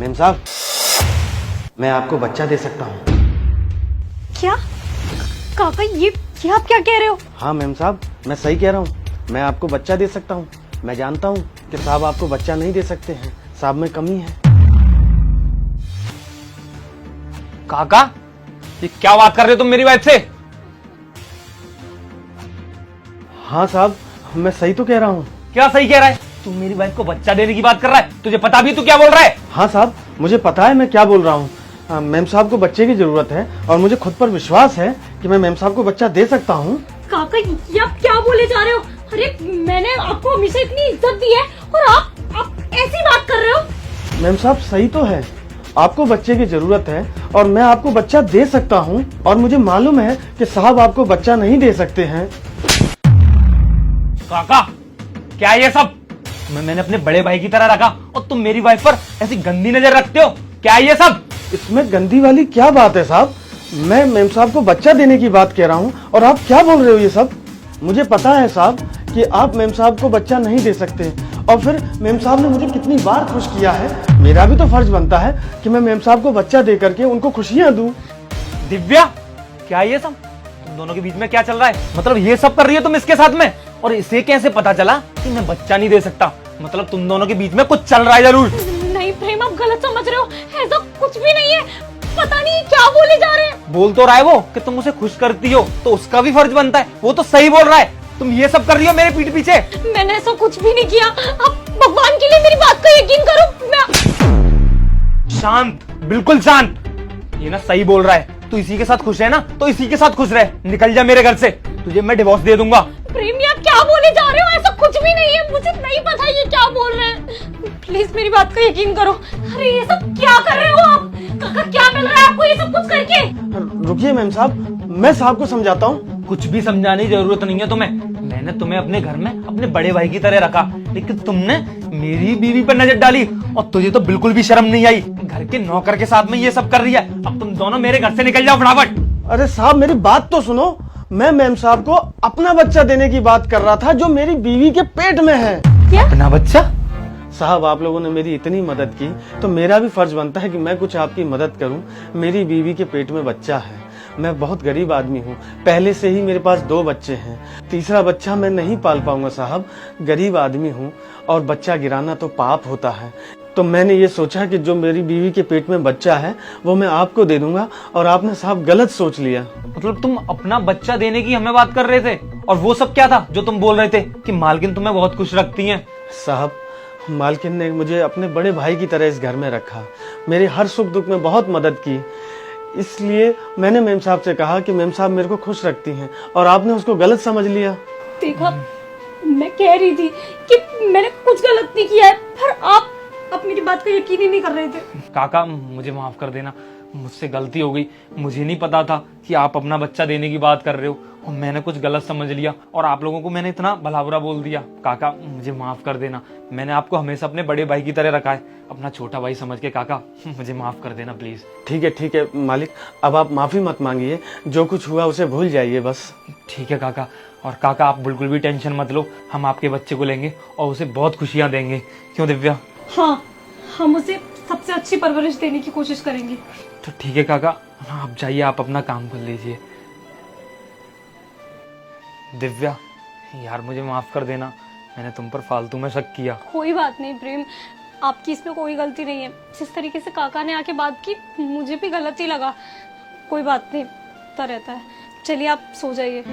Ma'am साहब, मैं आपको बच्चा दे सकता हूँ। क्या काका, ये आप क्या कह रहे हो? हाँ मेम साहब, मैं सही कह रहा हूँ। मैं आपको बच्चा दे सकता हूँ। मैं जानता हूँ कि साहब आपको बच्चा नहीं दे सकते हैं, साहब में कमी है। काका, ये क्या बात कर रहे हो तुम मेरी वाइफ से? हाँ साहब, मैं सही तो कह रहा हूँ। क्या सही कह रहा है? तू मेरी वाइफ को बच्चा देने की बात कर रहा है? तुझे पता भी तू क्या बोल रहा है? हाँ साहब, मुझे पता है मैं क्या बोल रहा हूँ। मैम साहब को बच्चे की जरूरत है और मुझे खुद पर विश्वास है कि मैं मैम साहब को बच्चा दे सकता हूँ। काका, ये आप क्या बोले जा रहे हो? अरे मैंने आपको हमेशा इतनी इज्जत दी है और आप ऐसी बात कर रहे हो? मैम साहब सही तो है, आपको बच्चे की जरूरत है और मैं आपको बच्चा दे सकता हूँ और मुझे मालूम है कि साहब आपको बच्चा नहीं दे सकते हैं। काका, क्या ये सब? मैंने अपने बड़े भाई की तरह रखा और तुम मेरी वाइफ पर ऐसी गंदी नजर रखते हो? क्या ये सब? इसमें गंदी वाली क्या बात है साहब? मैं मैम साहब को बच्चा देने की बात कह रहा हूँ और आप क्या बोल रहे हो ये सब? मुझे पता है साहब कि आप मैम साहब को बच्चा नहीं दे सकते और फिर मैम साहब ने मुझे कितनी बार खुश किया है। मेरा भी तो फर्ज बनता है कि मैं मैम साहब को बच्चा दे करके उनको खुशियां दूं। दिव्या, क्या ये सब? तुम दोनों के बीच में क्या चल रहा है? मतलब ये सब कर रही हो तुम इसके साथ में? और इसे कैसे पता चला कि मैं बच्चा नहीं दे सकता? मतलब तुम दोनों के बीच में कुछ चल रहा है जरूर। नहीं प्रेम, आप गलत समझ रहे हो। ऐसा कुछ भी नहीं है। पता नहीं क्या बोले जा रहे हैं। बोल तो रहा है वो कि तुम उसे खुश करती हो, तो उसका भी फर्ज बनता है। वो तो सही बोल रहा है। तुम ये सब कर रही हो मेरे पीठ पीछे। मैंने ऐसा कुछ भी नहीं किया। आप भगवान के लिए मेरी बात का यकीन करो। शांत, बिल्कुल शांत। ये ना सही बोल रहा है। तू इसी के साथ खुश है ना, तो इसी के साथ खुश रह। निकल जा मेरे घर से, तुझे मैं डिवोर्स दे दूंगा। प्रेम, आप क्या बोले जा रहे हो? ऐसा कुछ भी नहीं है। मुझे नहीं पता ये क्या बोल रहे हैं। प्लीज मेरी बात का यकीन करो। अरे ये सब क्या कर रहे हो आप? काका, क्या मिल रहा है आपको ये सब कुछ करके? रुकिए मैम साहब, मैं साहब को समझाता हूँ। कुछ भी समझाने की जरूरत नहीं है तुम्हें। मैंने तुम्हें अपने घर में अपने बड़े भाई की तरह रखा, लेकिन तुमने मेरी बीवी पर नजर डाली और तुझे तो बिल्कुल भी शर्म नहीं आई। घर के नौकर के साथ में ये सब कर रही है। अब तुम दोनों मेरे घर से निकल जाओ फटाफट। अरे साहब, मेरी बात तो सुनो। मैं मैम साहब को अपना बच्चा देने की बात कर रहा था जो मेरी बीवी के पेट में है। क्या? अपना बच्चा? साहब, आप लोगों ने मेरी इतनी मदद की तो मेरा भी फर्ज बनता है कि मैं कुछ आपकी मदद करूं। मेरी बीवी के पेट में बच्चा है। मैं बहुत गरीब आदमी हूं। पहले से ही मेरे पास 2 बच्चे हैं। तीसरा बच्चा मैं नहीं पाल पाऊंगा साहब। गरीब आदमी हूं और बच्चा गिराना तो पाप होता है। तो मैंने ये सोचा कि जो मेरी बीवी के पेट में बच्चा है वो मैं आपको दे दूंगा और आपने साहब गलत सोच लिया। मतलब तुम अपना बच्चा देने की हमें बात कर रहे थे, और वो सब क्या था जो तुम बोल रहे थे कि मालकिन तुम्हें बहुत खुश रखती हैं? साहब, मालकिन ने मुझे अपने बड़े भाई की तरह इस घर में रखा, मेरे हर सुख दुख में बहुत मदद की। इसलिए मैंने मैम साहब से कहा कि मैम साहब मेरे को खुश रखती हैं और आपने उसको गलत समझ लिया। देखा, मैं कह रही थी कि मैंने कुछ गलत नहीं किया है, पर आप मेरी बात का यकीन ही नहीं कर रहे थे। काका, मुझे माफ कर देना, मुझसे गलती हो गई। मुझे नहीं पता था कि आप अपना बच्चा देने की बात कर रहे हो और मैंने कुछ गलत समझ लिया और आप लोगों को मैंने इतना भला बुरा बोल दिया। काका, मुझे माफ कर देना। मैंने आपको हमेशा अपने बड़े भाई की तरह रखा है, अपना छोटा भाई समझ के। काका, मुझे माफ कर देना प्लीज। ठीक है मालिक, अब आप माफी मत मांगिए। जो कुछ हुआ उसे भूल जाइए बस। ठीक है काका। और काका, आप बिल्कुल भी टेंशन मत लो, हम आपके बच्चे को लेंगे और उसे बहुत खुशियां देंगे। क्यों दिव्या? हाँ, हम उसे सबसे अच्छी परवरिश देने की कोशिश करेंगे। तो ठीक है काका, आप जाइए, आप अपना काम कर लीजिए। दिव्या यार, मुझे माफ कर देना, मैंने तुम पर फालतू में शक किया। कोई बात नहीं प्रेम, आपकी इसमें कोई गलती नहीं है। जिस तरीके से काका ने आके बात की, मुझे भी गलत ही लगा। कोई बात नहीं, होता रहता है। चलिए आप सो जाइए।